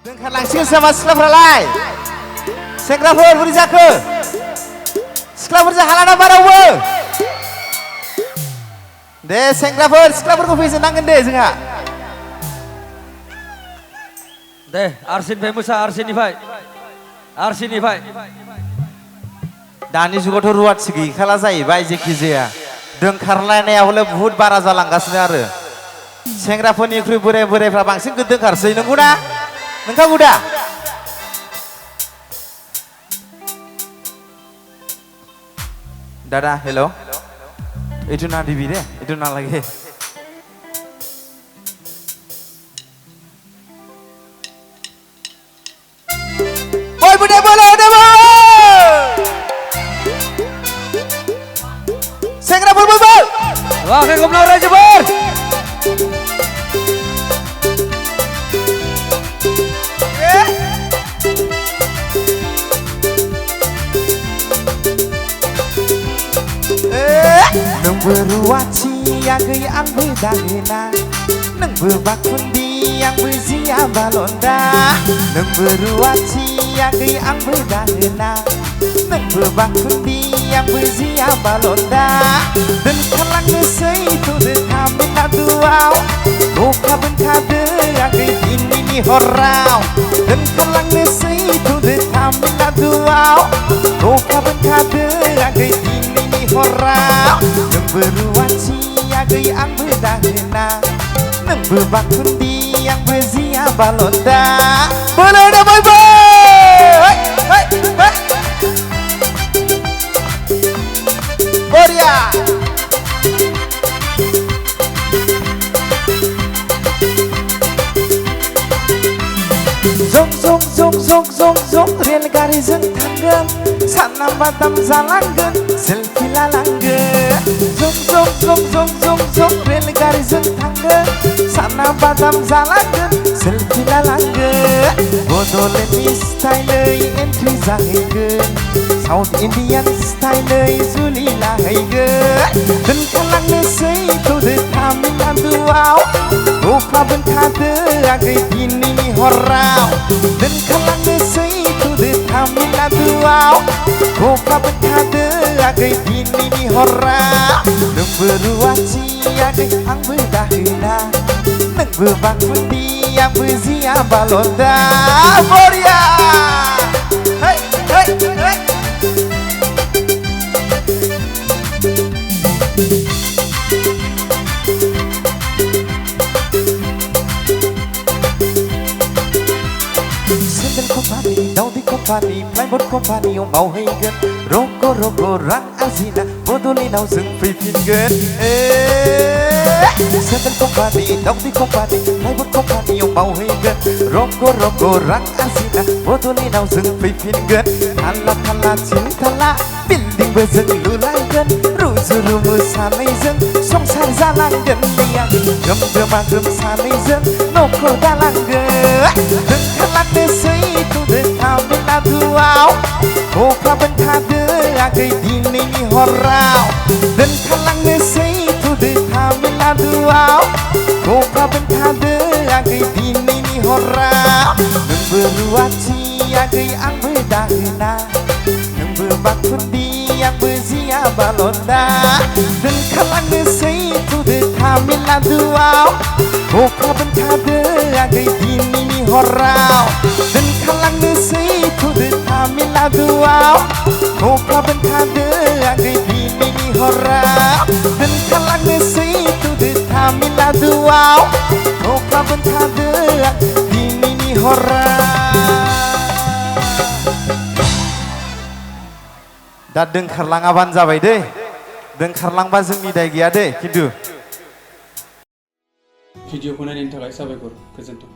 दोंखारलांसिगोन सोरबा सिख्लाफ्रालाय सेंग्राफोर बोरै जाखो सिख्लाफोरजों हालाना बारावबो दे सेंग्राफोर सिख्लाफोरखौ फैजेननांगोन दे जोंहा दे आरसिनिफ्राय मोसा आरसिनिफ्राय दानि जुगावथ' रुवाथि गैखाला जाहैबाय जेखि जाया दोंखारलायनाया हले बुहुत बारा जालांगासिनो आरो सेंग्राफोरनिख्रुइ बोरायफ्रा बांसिन दोंखारसै नंगौना नंखागौ दा दादा हेल' itu na dibi deh itu na lagi boy udah boleh segera boy wah kayak gomnal raja ber nang beruaci yang gayaan bedahena nang bebakundi yang bezia balonda nang beruaci yang gayaan bedahena nang bebakundi yang bezia balonda dan kalang nesei tu de kami aduau buka benkade yang gay ini ni horau dan kalang nesei tu de kami aduau buka benkade yang gay ini ni horau nang beruaci yang gayaan bedahena nang bebakundi yang bezia balonda boleh dah boy Korea zong relegariजों थांगोन साना बादाम जालांगोन selfie लालांगोन zong रेलगारिजों थांगोन साना बादाम जालांगोन selfie लालांगोन बड'लेण्डनि स्टाइलै entry जाहैगोन south Indian स्टाइलै जुलि लाहैगोन दोनखारलांनोसै थ'दो तामिलनाडुआव अखा बोनखादो आगै दिनैनि हराव दोनखारलांनोसै थ'दो तामिलनाडुआव अखा बोनखादो आगै दिनैनि हराव नोंबो रुवाथि आगै आंबो दाहोना नोंबो बांकुन्दी आंबो जिया बालन्दा बरिया hey Sendal company, Daudi company, plywood company मावहैगोन रग' रां आरजिना बड'लेण्डआव जों फैफिनगोन Sendal company, Daudi company, plywood company मावहैगोन रग' रां आरजिना बड'लेण्डआव जों फैफिनगोन थाला थिनथाला बिल्डिंबो जों लुलांगोन रुजु सानैजों संसार जालांगोन गोम सानैजों न'खर दालांगोन दोनखारलांनोसै थ'दो तामिलनाडुआव अखा बोनखादो आगै दिनैनि हराव दोनखारलांनोसै थ'दो तामिलनाडुआव अखा बोनखादो आगै दिनैनि हराव नोंबो रुवाथि आगै आंबो दाहोना नोंबो बांकुन्दी आंबो जिया बालन्दा दोनखारलांनोसै थ'दो तामिलनाडुआव अखा बोनखादो आगै दिनैनि हराव दोनखारलांनोसै थ'दो तामिलनाडुआव अखा बोनखादो आगै दिनैनि हराव दोनखारलांनोसै थ'दो तामिलनाडुआव अखा बोनखादो दिनैनि हराव दा दोंखारलाङाबानो जाबाय दै दोंखारलांबा जोंनि दाय गैया दै खिन्थु भिडिअखौ नायनायनि थाखाय साबायखर गोजोन्थों।